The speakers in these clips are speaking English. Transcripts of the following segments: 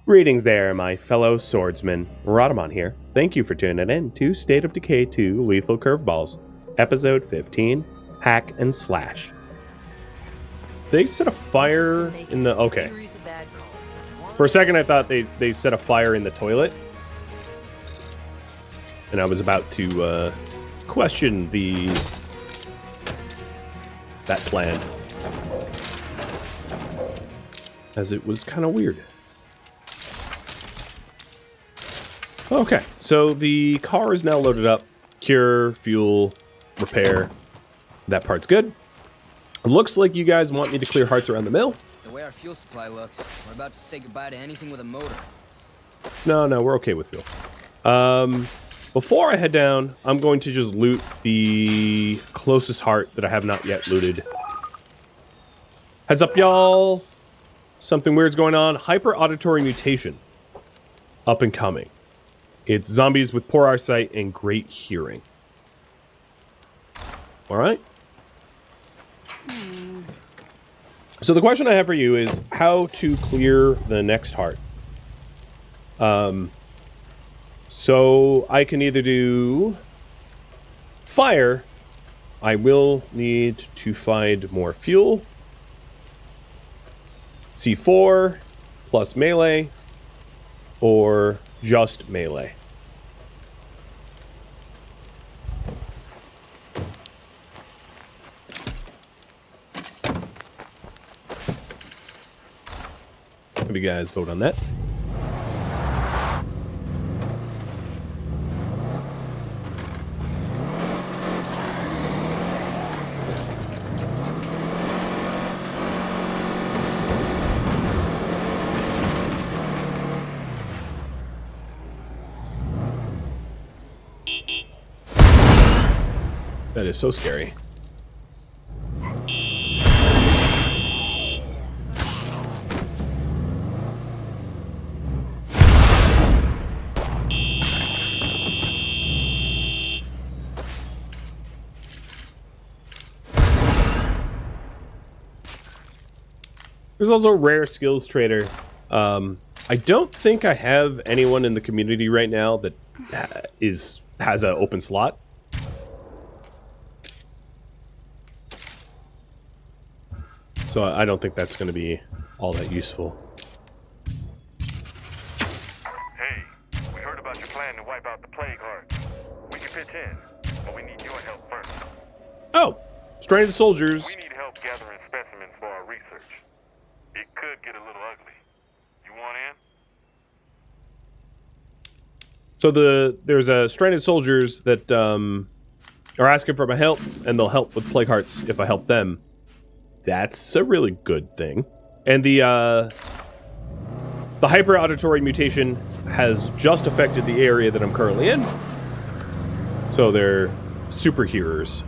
Greetings there, my fellow swordsmen. Rhadamant here. Thank you for tuning in to State of Decay 2 Lethal Curveballs, Episode 15, Hack and Slash. They set a fire in the... Okay. For a second I thought they set a fire in the toilet. And I was about to question that plan. As it was kind of weird. Okay, so the car is now loaded up. Cure, fuel, repair. That part's good. It looks like you guys want me to clear hearts around the mill. The way our fuel supply looks, we're about to say goodbye to anything with a motor. No, we're okay with fuel. Before I head down, I'm going to just loot the closest heart that I have not yet looted. Heads up, y'all. Something weird's going on. Hyper auditory mutation. Up and coming. It's zombies with poor eyesight and great hearing. Alright. So the question I have for you is how to clear the next heart. So I can either do fire. I will need to find more fuel. C4 plus melee or just melee. Have you guys vote on that? That is so scary. There's also a rare skills trader. I don't think I have anyone in the community right now that has an open slot. So I don't think that's going to be all that useful. Hey, we heard about your plan to wipe out the plague hearts. We can pitch in, but we need your help first. Oh, stranded soldiers. We need help gathering specimens for our research. It could get a little ugly. You want in? So there's stranded soldiers that are asking for my help, and they'll help with plague hearts if I help them. That's a really good thing. And the hyper auditory mutation has just affected the area that I'm currently in. So they're super hearers.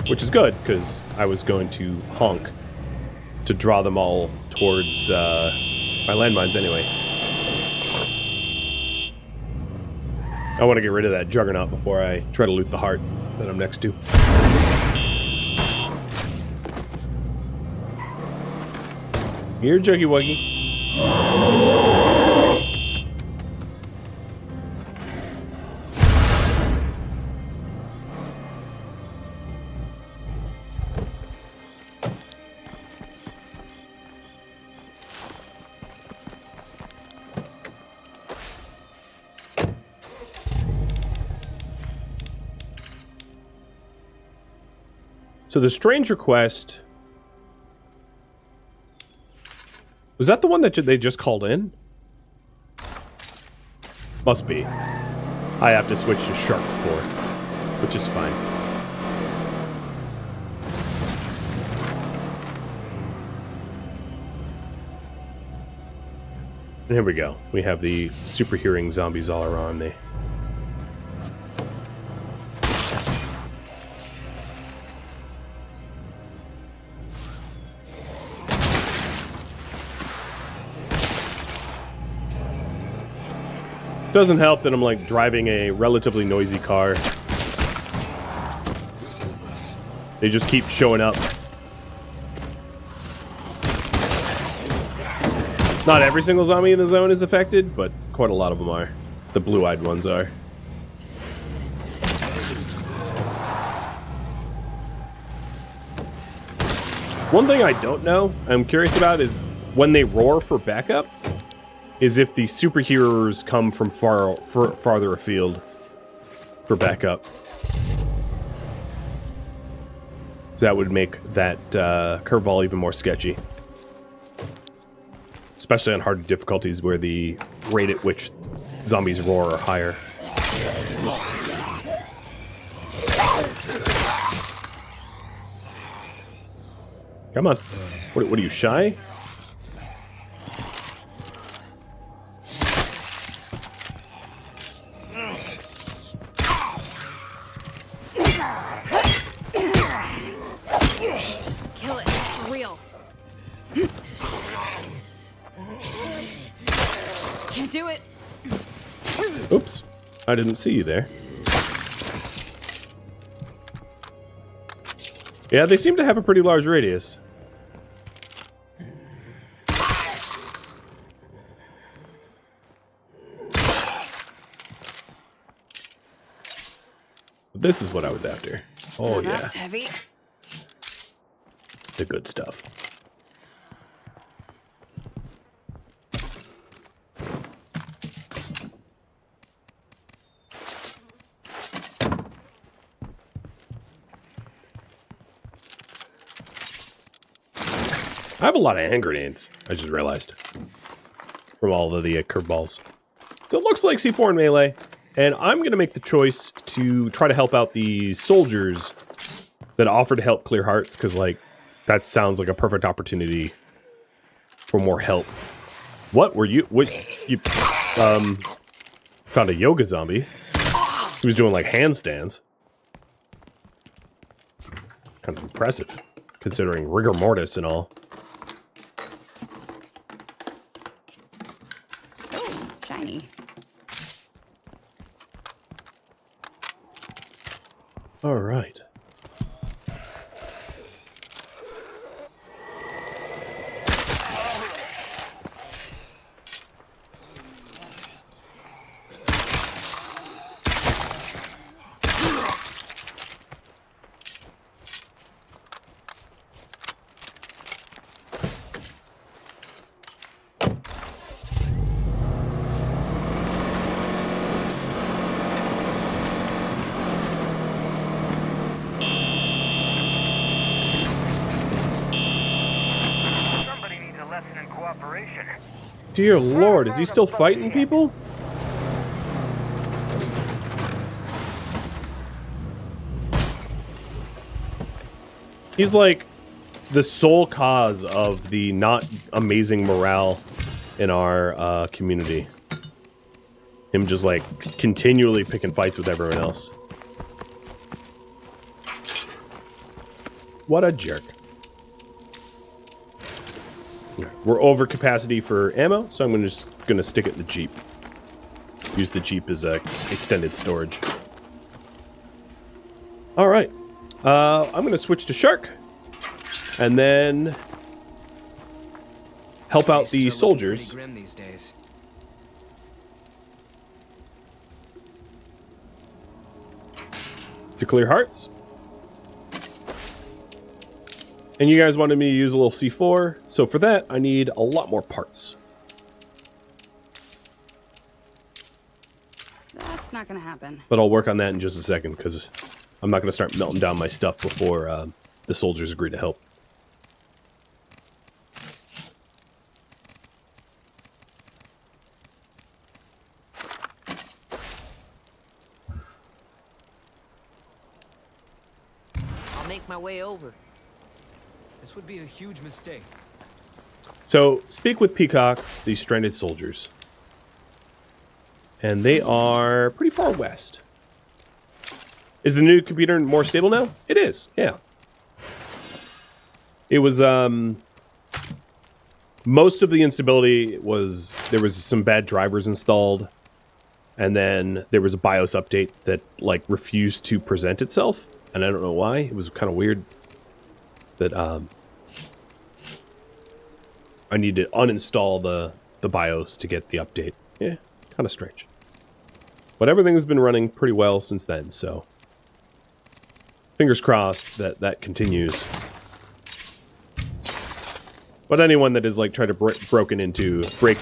Which is good, because I was going to honk to draw them all towards my landmines anyway. I want to get rid of that juggernaut before I try to loot the heart that I'm next to. Here, Juggy Wuggy. So the strange request... Was that the one that they just called in? Must be. I have to switch to Shark 4, which is fine. And here we go. We have the super hearing zombies all around me. Doesn't help that I'm like driving a relatively noisy car. They just keep showing up. Not every single zombie in the zone is affected, but quite a lot of them are. The blue-eyed ones are. One thing I don't know, I'm curious about, is when they roar for backup, is if the superheroes come from farther afield for backup. So that would make that curveball even more sketchy. Especially on harder difficulties where the rate at which zombies roar are higher. Come on. What are you, shy? Kill it, for real. Can't do it. Oops. I didn't see you there. Yeah, they seem to have a pretty large radius. This is what I was after. Oh, yeah. That's heavy. The good stuff. I have a lot of hand grenades, I just realized. From all of the curveballs. So it looks like C4 and melee. And I'm going to make the choice to try to help out the soldiers that offer to help clear hearts, because, like, that sounds like a perfect opportunity for more help. What were you? What you? Found a yoga zombie. He was doing like handstands. Kind of impressive, considering rigor mortis and all. Oh, shiny. All right. Dear Lord, is he still fighting people? He's like the sole cause of the not amazing morale in our community. Him just like continually picking fights with everyone else. What a jerk. We're over capacity for ammo, so I'm just gonna stick it in the Jeep. Use the Jeep as a extended storage. All right, I'm gonna switch to Shark, and then help out the soldiers. Grim these days. To clear hearts. And you guys wanted me to use a little C4, so for that, I need a lot more parts. That's not gonna happen. But I'll work on that in just a second, because I'm not going to start melting down my stuff before the soldiers agree to help. I'll make my way over. This would be a huge mistake. So, speak with Peacock, these stranded soldiers. And they are pretty far west. Is the new computer more stable now? It is, yeah. It was, most of the instability was, there was some bad drivers installed. And then there was a BIOS update that, like, refused to present itself. And I don't know why. It was kind of weird that, I need to uninstall the BIOS to get the update. Yeah, kind of strange. But everything has been running pretty well since then, so fingers crossed that that continues. But anyone that is like trying to break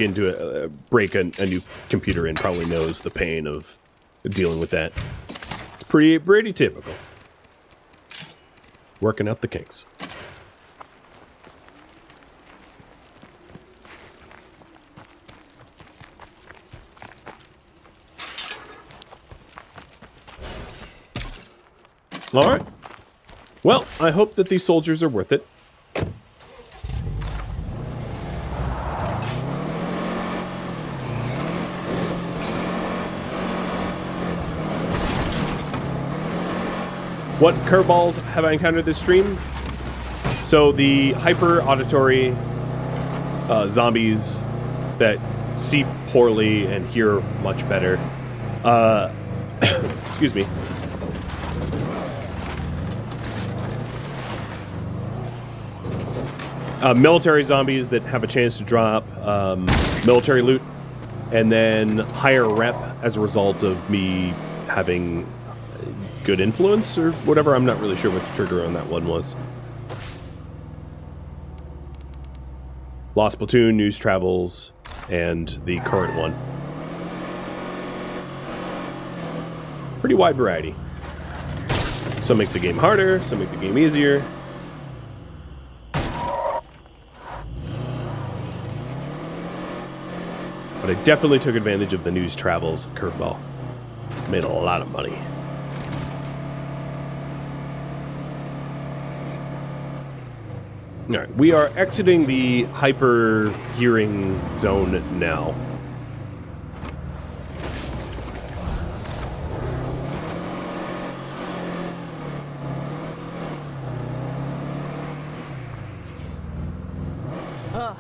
a new computer in probably knows the pain of dealing with that. It's pretty typical. Working out the kinks. All right. Well, I hope that these soldiers are worth it. What curveballs have I encountered this stream? So the hyper auditory zombies that see poorly and hear much better. Excuse me. Military zombies that have a chance to drop military loot, and then higher rep as a result of me having good influence or whatever. I'm not really sure what the trigger on that one was. Lost Platoon, News Travels, and the current one. Pretty wide variety. Some make the game harder, some make the game easier. But I definitely took advantage of the News Travels curveball. Made a lot of money. All right, we are exiting the hyper hearing zone now. Ugh,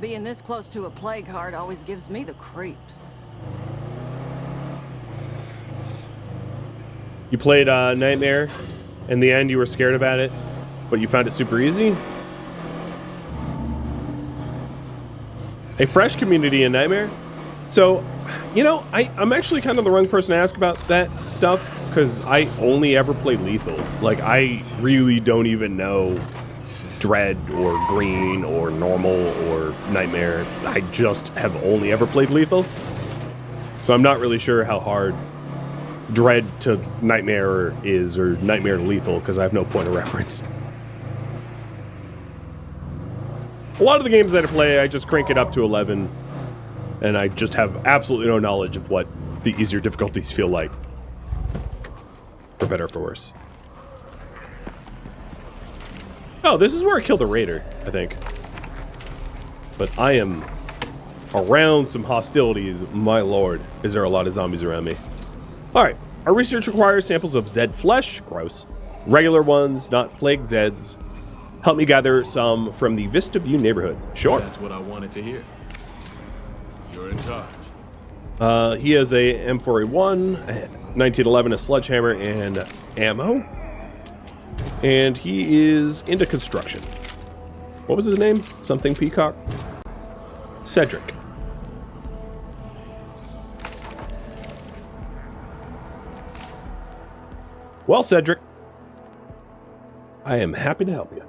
being this close to a plague heart always gives me the creeps. You played Nightmare. In the end, you were scared about it, but you found it super easy. A fresh community in Nightmare. So, you know, I'm actually kind of the wrong person to ask about that stuff, because I only ever played Lethal. Like, I really don't even know Dread or Green or Normal or Nightmare. I just have only ever played Lethal. So I'm not really sure how hard Dread to Nightmare is, or Nightmare to Lethal, because I have no point of reference. A lot of the games that I play, I just crank it up to 11, and I just have absolutely no knowledge of what the easier difficulties feel like. For better or for worse. Oh, this is where I killed the raider, I think. But I am around some hostilities, my lord. Is there a lot of zombies around me? Alright, our research requires samples of Zed flesh, gross. Regular ones, not plague Zeds. Help me gather some from the Vista View neighborhood. Sure. That's what I wanted to hear. You're in charge. He has a M4A1, 1911, a sledgehammer, and ammo. And he is into construction. What was his name? Something Peacock? Cedric. Well, Cedric, I am happy to help you.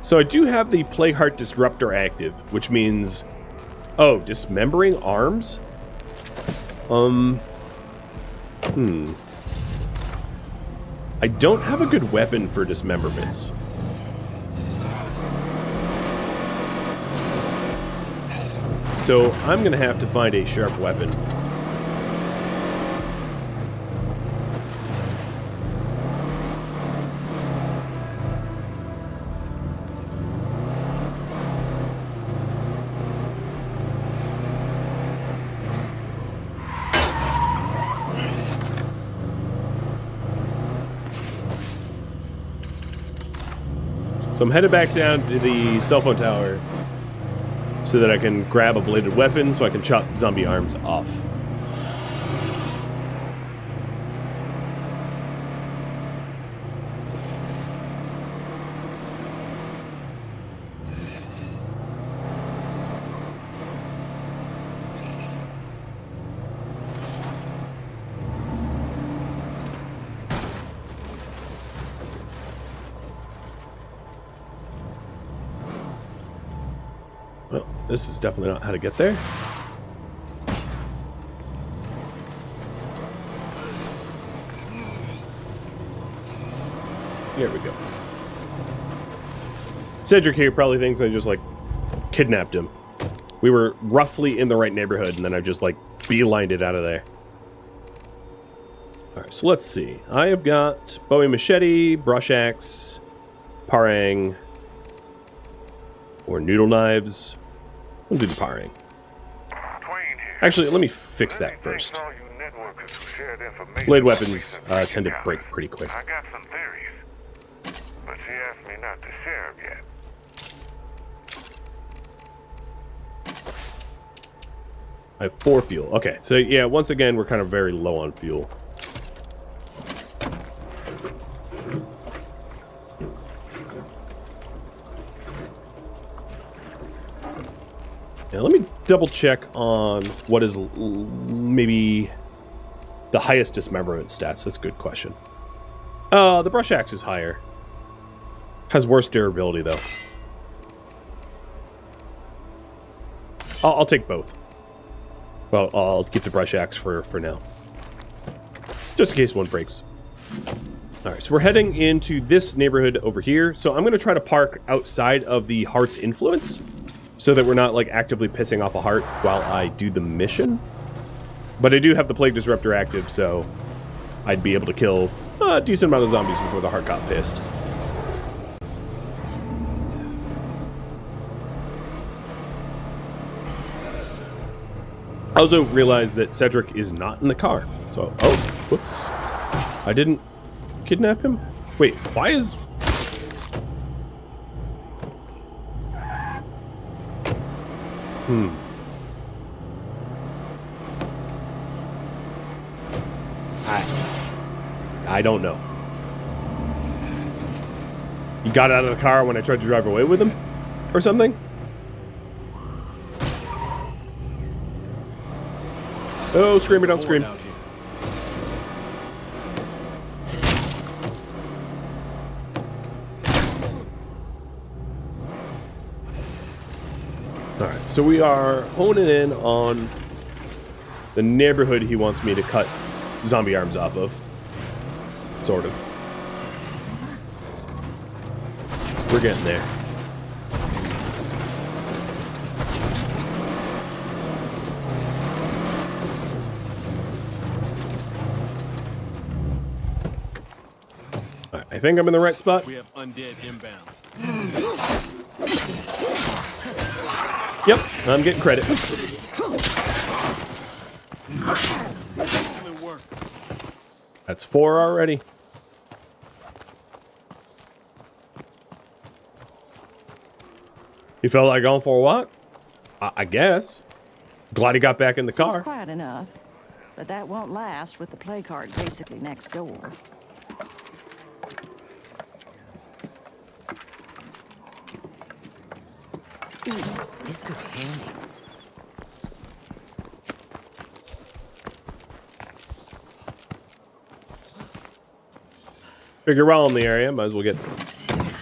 So I do have the Plagueheart Disruptor active, which means... Oh, dismembering arms? I don't have a good weapon for dismemberments. So I'm gonna have to find a sharp weapon. So I'm headed back down to the cell phone tower so that I can grab a bladed weapon so I can chop zombie arms off. Well, this is definitely not how to get there. Here we go. Cedric here probably thinks I just, like, kidnapped him. We were roughly in the right neighborhood, and then I just, like, beelined it out of there. Alright, so let's see. I have got Bowie Machete, Brush Axe, Parang, or Noodle Knives. We'll do the Parang. Actually, let me fix that first. Blade weapons tend to break pretty quick. I got some theories, but she asked me not to share them yet. I have 4 fuel. Okay, so yeah, once again, we're kind of very low on fuel. Now, let me double check on what is maybe the highest dismemberment stats. That's a good question. The brush axe is higher. Has worse durability, though. I'll take both. Well, I'll get the brush axe for now. Just in case one breaks. Alright, so we're heading into this neighborhood over here. So I'm going to try to park outside of the Heart's influence, so that we're not, like, actively pissing off a Heart while I do the mission. But I do have the Plague Disruptor active, so I'd be able to kill a decent amount of zombies before the Heart got pissed. I also realized that Cedric is not in the car. So, oh, whoops. I didn't kidnap him? Wait, why is... I don't know. He got out of the car when I tried to drive away with him? Or something? Oh, Screamer, don't scream. Alright, so we are honing in on the neighborhood he wants me to cut zombie arms off of. Sort of. We're getting there. Alright, I think I'm in the right spot. We have undead inbound. Yep, I'm getting credit. Excellent work. That's 4 already. You felt like going for a walk? I guess. Glad he got back in the Seems car. quiet enough, but that won't last with the plague heart basically next door. This could be handy. Figure while in the area, might as well get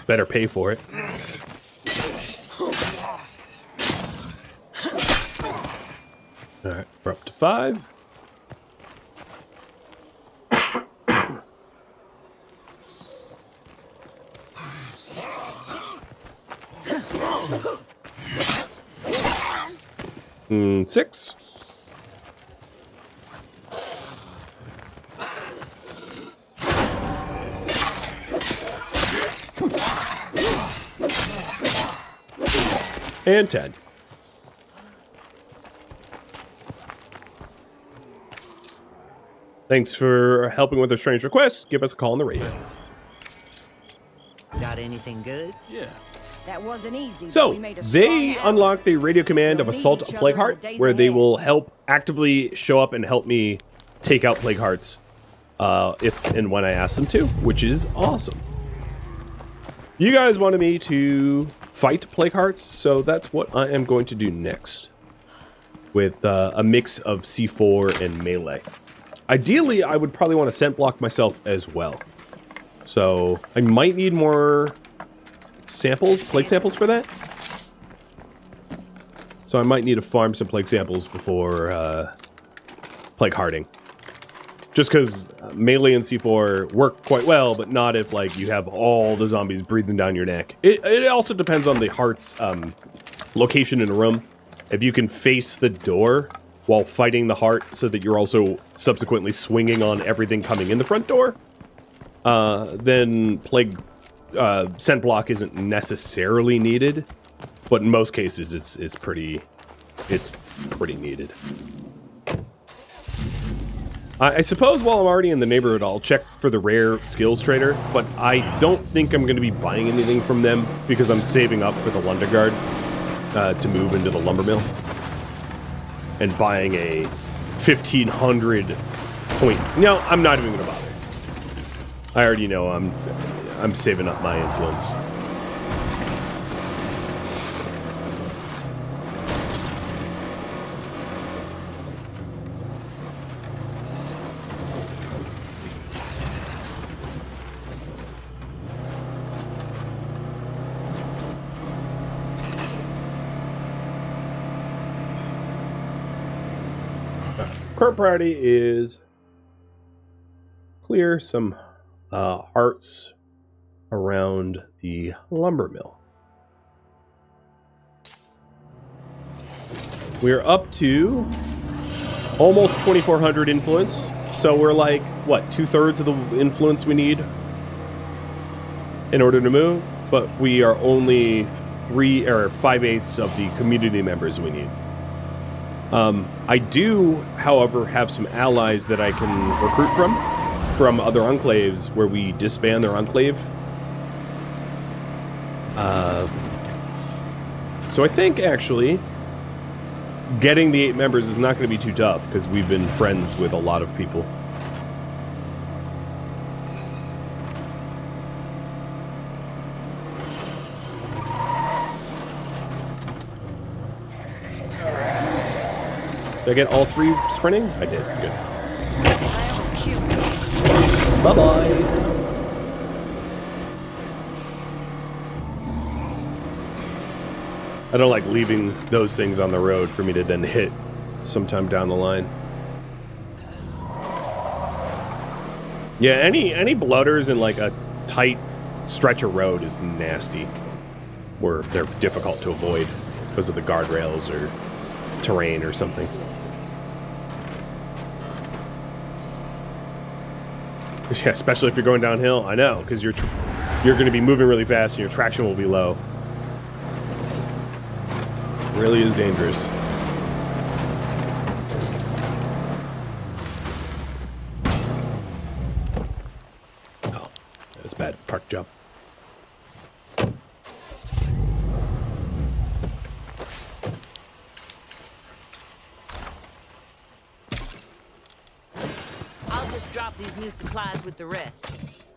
better pay for it. Alright, we're up to 5. And 6. And 10. Thanks for helping with a strange request. Give us a call on the radio. Got anything good? Yeah. That wasn't easy. So, but we made a they strong unlock the radio command We'll of need Assault each a other Plague in the Heart, days where they ahead. will help actively show up and help me take out Plague Hearts if and when I ask them to, which is awesome. You guys wanted me to fight Plague Hearts, so that's what I am going to do next. With a mix of C4 and melee. Ideally, I would probably want to scent block myself as well. So, I might need more samples, plague samples for that. So I might need to farm some plague samples before plague harding. Just because melee and C4 work quite well, but not if like you have all the zombies breathing down your neck. It also depends on the heart's location in a room. If you can face the door while fighting the heart so that you're also subsequently swinging on everything coming in the front door, then plague scent block isn't necessarily needed, but in most cases it's pretty needed. I suppose while I'm already in the neighborhood, I'll check for the rare skills trader, but I don't think I'm going to be buying anything from them because I'm saving up for the Lunderguard to move into the lumber mill and buying a 1,500 point. No, I'm not even going to bother. I already know I'm saving up my influence. Current priority is clear some hearts around the lumber mill. We're up to almost 2,400 influence, so we're like, what, 2/3 of the influence we need in order to move, but we are only 5/8 of the community members we need. I do, however, have some allies that I can recruit from other enclaves where we disband their enclave. So I think, actually, getting the 8 members is not going to be too tough, because we've been friends with a lot of people. Did I get all 3 sprinting? I did. Good. Bye-bye. I don't like leaving those things on the road for me to then hit sometime down the line. Yeah, any blooders in like a tight stretch of road is nasty. Where they're difficult to avoid because of the guardrails or terrain or something. Yeah, especially if you're going downhill. I know, because you're going to be moving really fast and your traction will be low. It really is dangerous. Oh, that's bad. Park jump. Drop these new supplies with the rest.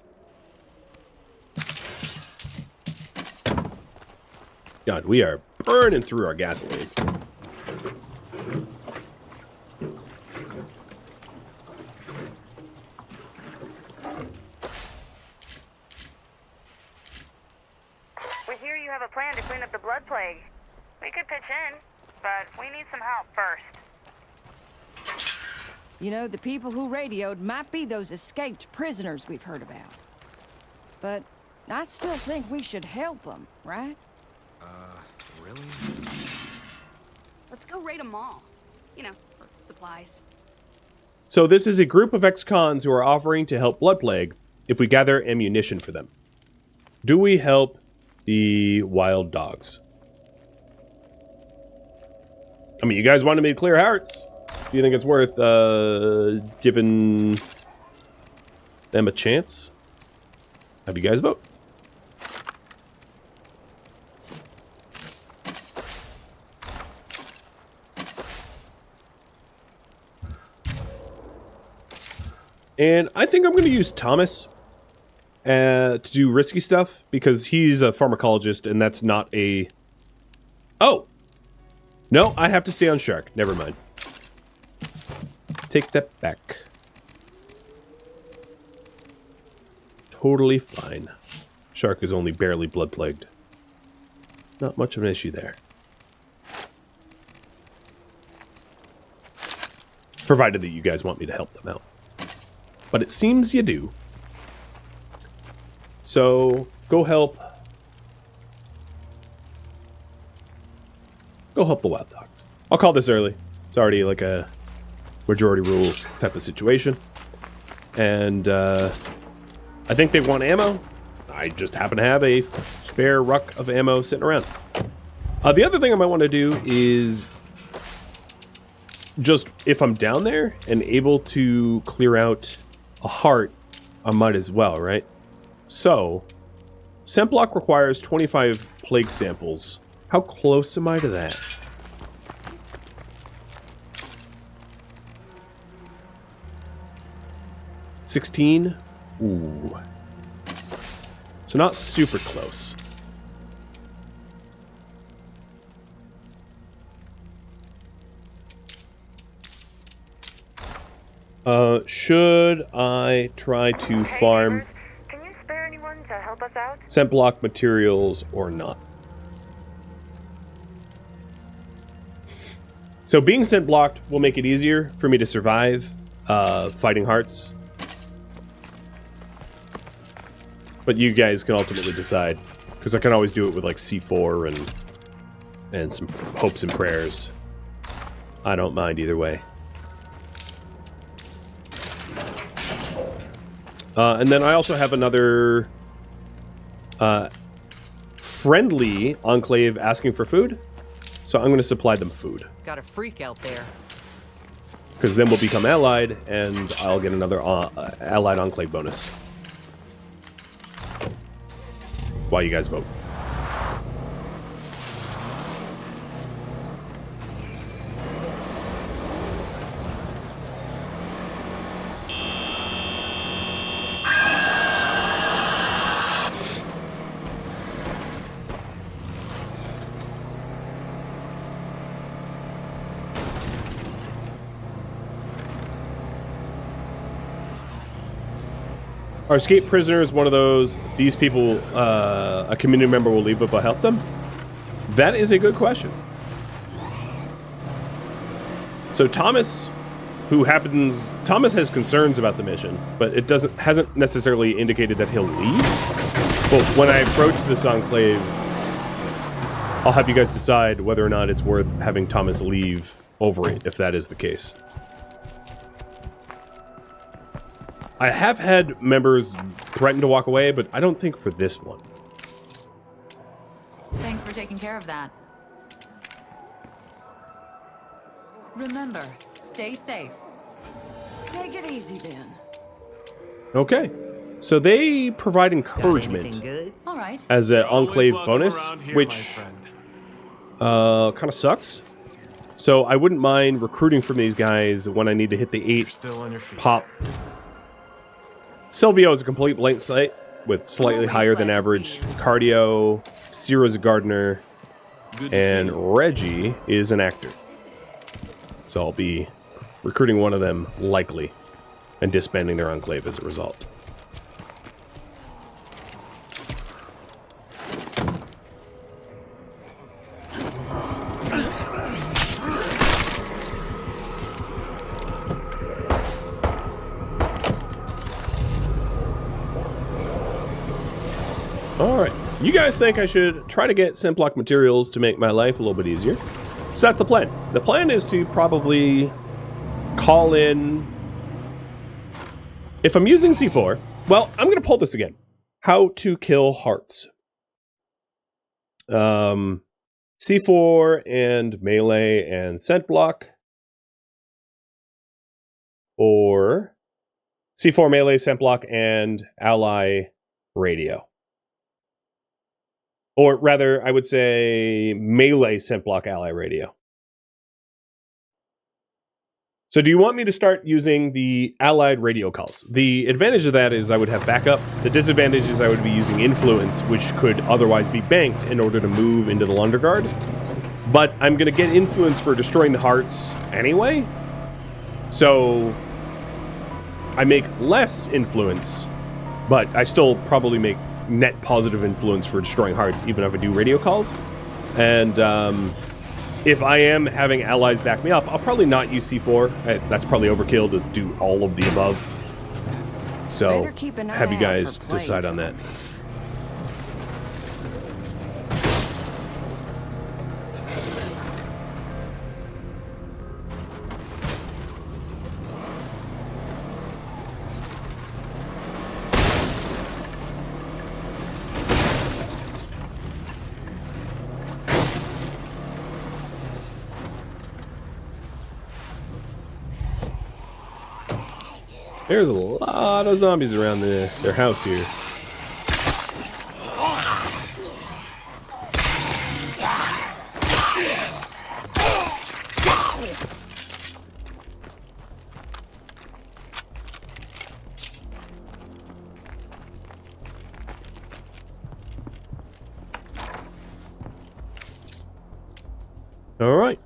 God, we are burning through our gasoline. We hear you have a plan to clean up the blood plague. We could pitch in, but we need some help first. You know, the people who radioed might be those escaped prisoners we've heard about. But I still think we should help them, right? Really? Let's go raid them all. You know, for supplies. So this is a group of ex-cons who are offering to help Blood Plague if we gather ammunition for them. Do we help the wild dogs? I mean, you guys wanted me to clear hearts. Do you think it's worth giving them a chance? Have you guys vote? And I think I'm going to use Thomas to do risky stuff because he's a pharmacologist and that's not a... Oh! No, I have to stay on Shark. Never mind. Take that back. Totally fine. Shark is only barely blood plagued. Not much of an issue there. Provided that you guys want me to help them out. But it seems you do. So, go help. Go help the wild dogs. I'll call this early. It's already like a majority rules type of situation. And I think they want ammo. I just happen to have a spare ruck of ammo sitting around. The other thing I might want to do is just, if I'm down there and able to clear out a heart, I might as well, right? So, scent block requires 25 plague samples. How close am I to that? $16? Ooh. So not super close. Should I try to farm Can you spare anyone to help us out? scent block materials or not? So being scent blocked will make it easier for me to survive fighting hearts. But you guys can ultimately decide, because I can always do it with like C4 and some hopes and prayers. I don't mind either way. And then I also have another friendly enclave asking for food. So I'm going to supply them food. Got a freak out there. Because then we'll become allied, and I'll get another allied enclave bonus. While you guys vote. Are escaped prisoners one of those, these people, a community member will leave if I help them? That is a good question. So Thomas, Thomas has concerns about the mission, but it hasn't necessarily indicated that he'll leave. Well, when I approach this enclave, I'll have you guys decide whether or not it's worth having Thomas leave over it, if that is the case. I have had members threaten to walk away, but I don't think for this one. Thanks for taking care of that. Remember, stay safe. Take it easy then. Okay. So they provide Anything encouragement good? All right. as an enclave Always welcome bonus, around here, which my friend. kind of sucks. So I wouldn't mind recruiting from these guys when I need to hit the You're 8 still on your feet. pop. Silvio is a complete blank slate with slightly Always higher than glad to average see you. cardio. Ciro's a gardener, Good to see and you. Reggie is an actor. So I'll be recruiting one of them likely and disbanding their enclave as a result. Alright, you guys think I should try to get scent block materials to make my life a little bit easier. So that's the plan. The plan is to probably call in... If I'm using C4, well, I'm going to pull this again. How to kill hearts. C4 and melee and scent block. Or C4 melee, scent block, and ally radio. Or rather, I would say melee scent block ally radio. So do you want me to start using the allied radio calls? The advantage of that is I would have backup. The disadvantage is I would be using influence, which could otherwise be banked in order to move into the Lunder Guard. But I'm going to get influence for destroying the hearts anyway. So I make less influence, but I still probably make net positive influence for destroying hearts, even if I do radio calls. And if I am having allies back me up, I'll probably not use C4. That's probably overkill to do all of the above. So Better keep an have you eye out guys for decide plagues on that. There's a lot of zombies around their house here. All right.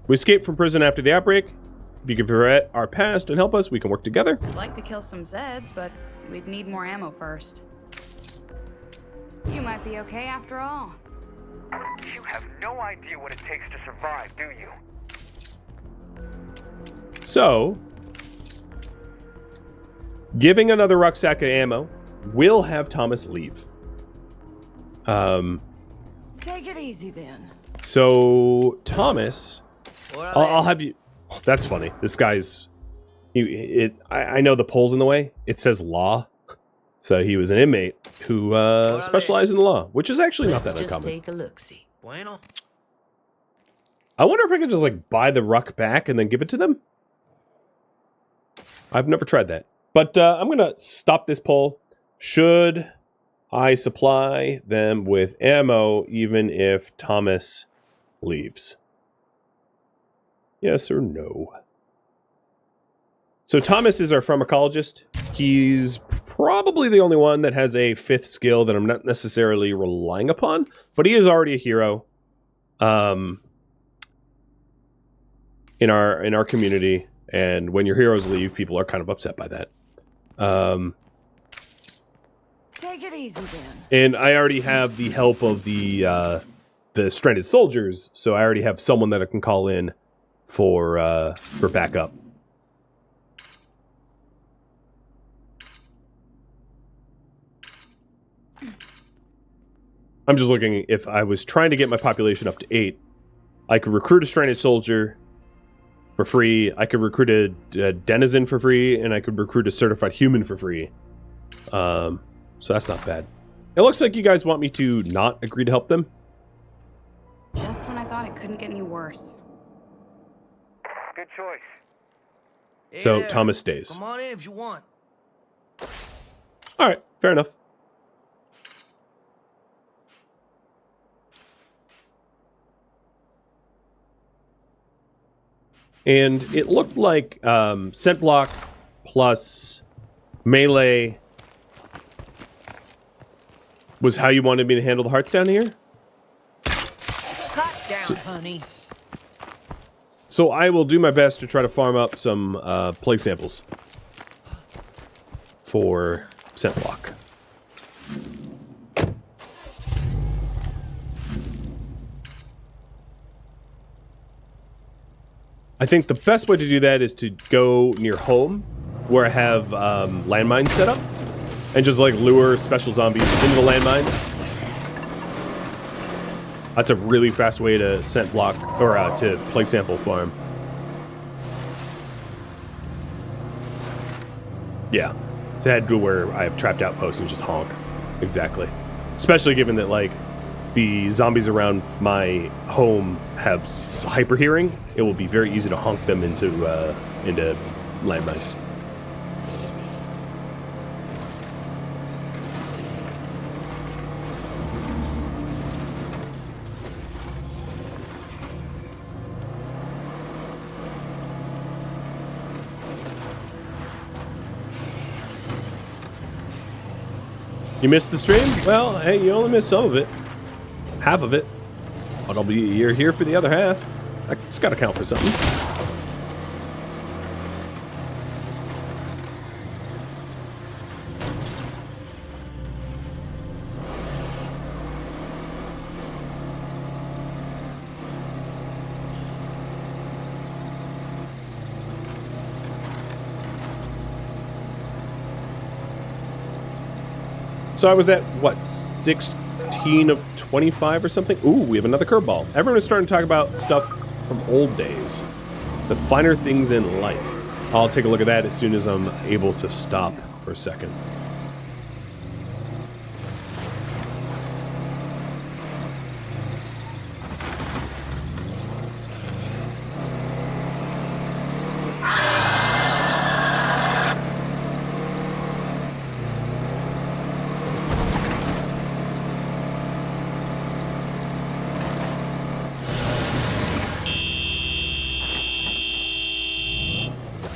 We escaped from prison after the outbreak. If you can forget our past and help us, we can work together. I'd like to kill some Zeds, but we'd need more ammo first. You might be okay after all. You have no idea what it takes to survive, do you? So, giving another rucksack of ammo will have Thomas leave. Take it easy then. So, Thomas, I'll have you... Oh, that's funny. This guy's... I know the pole's in the way. It says law. So he was an inmate who specialized in law, which is actually not that uncommon. Take a look-see. Bueno. I wonder if I could just, like, buy the ruck back and then give it to them? I've never tried that. But I'm going to stop this poll. Should I supply them with ammo even if Thomas leaves? Yes or no? So Thomas is our pharmacologist. He's probably the only one that has a 5th skill that I'm not necessarily relying upon, but he is already a hero in our community. And when your heroes leave, people are kind of upset by that. Take it easy then. And I already have the help of the stranded soldiers, so I already have someone that I can call in for backup. I'm just looking, if I was trying to get my population up to 8, I could recruit a stranded soldier for free, I could recruit a denizen for free, and I could recruit a certified human for free. So that's not bad. It looks like you guys want me to not agree to help them. Just when I thought it couldn't get any worse. Good choice. So Thomas stays. Come on in if you want. All right, fair enough. And it looked like scent block plus melee was how you wanted me to handle the hearts down here. Hot down, honey. So I will do my best to try to farm up some plague samples for scent block. I think the best way to do that is to go near home, where I have landmines set up, and just like lure special zombies into the landmines. That's a really fast way to scent block, or to plague sample farm. Yeah, to head to where I have trapped outposts and just honk. Exactly. Especially given that, like, the zombies around my home have hyper hearing, it will be very easy to honk them into landmines. You missed the stream? Well, hey, you only missed some of it. Half of it. But you're here for the other half. That's got to count for something. So I was at, what, 16 of 25 or something? Ooh, we have another curveball. Everyone is starting to talk about stuff from old days. The finer things in life. I'll take a look at that as soon as I'm able to stop for a second.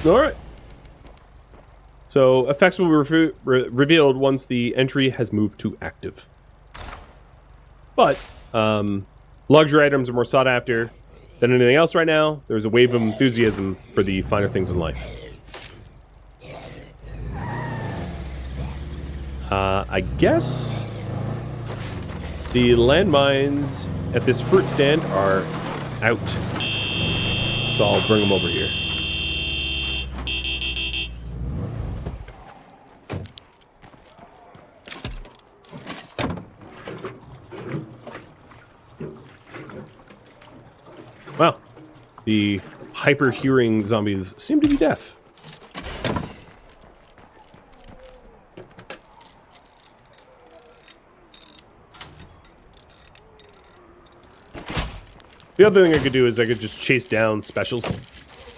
All right. So effects will be revealed once the entry has moved to active. But luxury items are more sought after than anything else right now. There's a wave of enthusiasm for the finer things in life. I guess the landmines at this fruit stand are out. So I'll bring them over here. Wow, the hyper-hearing zombies seem to be deaf. The other thing I could do is I could just chase down specials,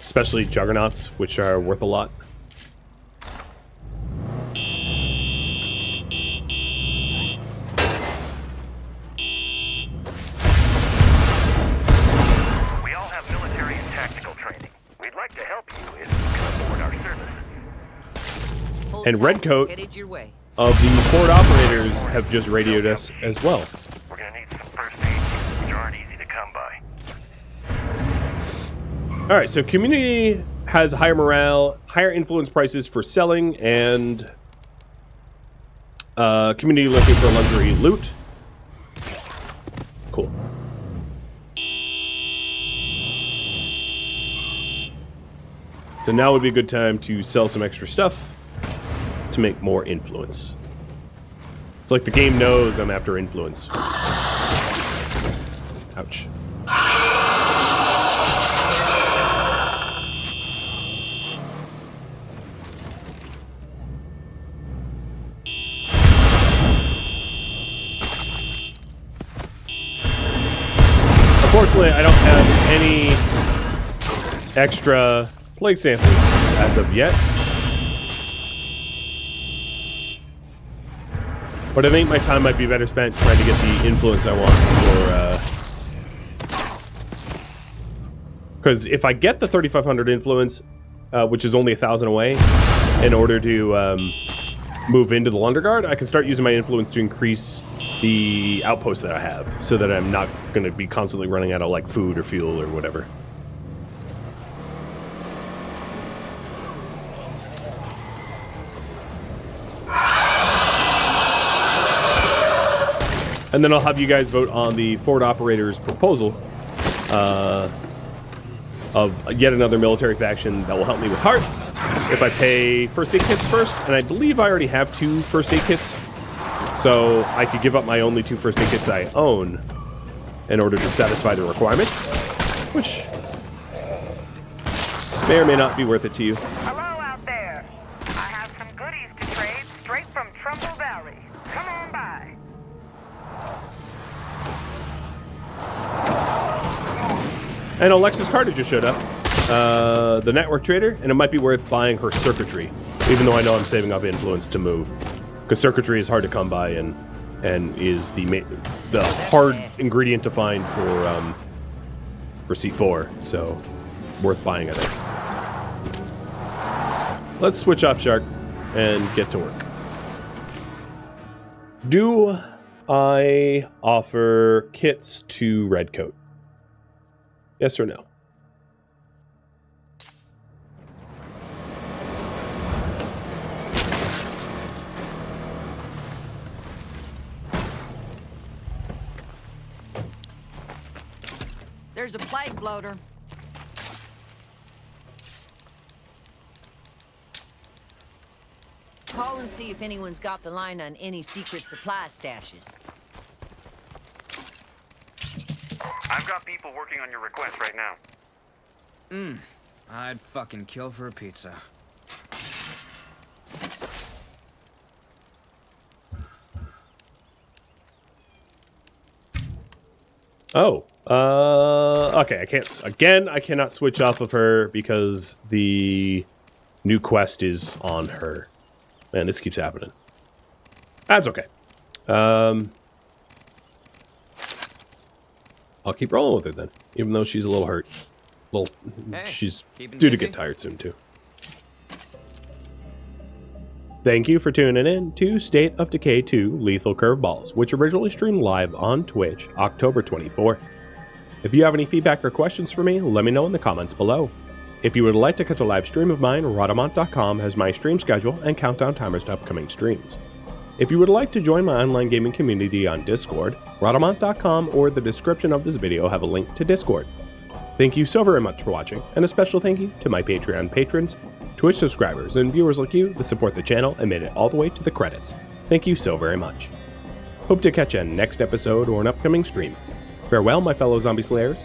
especially juggernauts, which are worth a lot. And Redcoat of the port operators have just radioed us as well. We're gonna need some first aid, which aren't easy to come by. All right, so community has higher morale, higher influence prices for selling, and community looking for luxury loot. Cool. So now would be a good time to sell some extra stuff to make more influence. It's like the game knows I'm after influence. Ouch. Unfortunately, I don't have any extra plague samples as of yet. But I think my time might be better spent trying to get the influence I want for... Because if I get the 3,500 influence, which is only 1,000 away, in order to move into the Lunder Guard, I can start using my influence to increase the outposts that I have, so that I'm not going to be constantly running out of like food or fuel or whatever. And then I'll have you guys vote on the forward operator's proposal of yet another military faction that will help me with hearts if I pay first aid kits first. And I believe I already have 2 first aid kits, so I could give up my only 2 first aid kits I own in order to satisfy the requirements, which may or may not be worth it to you. Hello out there. I have some goodies to trade straight from Trumbull Valley. Come on by. And Alexis Carter just showed up, the network trader, and it might be worth buying her circuitry, even though I know I'm saving up influence to move, because circuitry is hard to come by and is the hard ingredient to find for C4, so worth buying, I think. Let's switch off Shark and get to work. Do I offer kits to Redcoat? Yes or no? There's a plague bloater. Call and see if anyone's got the line on any secret supply stashes. I've got people working on your request right now. I'd fucking kill for a pizza. Oh, okay, I cannot switch off of her because the new quest is on her. Man, this keeps happening. That's okay. I'll keep rolling with it then, even though she's a little hurt. She's due to get tired soon too. Thank you for tuning in to State of Decay 2 Lethal Curveballs, which originally streamed live on Twitch October 24th. If you have any feedback or questions for me, let me know in the comments below. If you would like to catch a live stream of mine, Rhadamant.com has my stream schedule and countdown timers to upcoming streams. If you would like to join my online gaming community on Discord, Rhadamant.com or the description of this video have a link to Discord. Thank you so very much for watching, and a special thank you to my Patreon patrons, Twitch subscribers, and viewers like you that support the channel and made it all the way to the credits. Thank you so very much. Hope to catch you in next episode or an upcoming stream. Farewell, my fellow zombie slayers.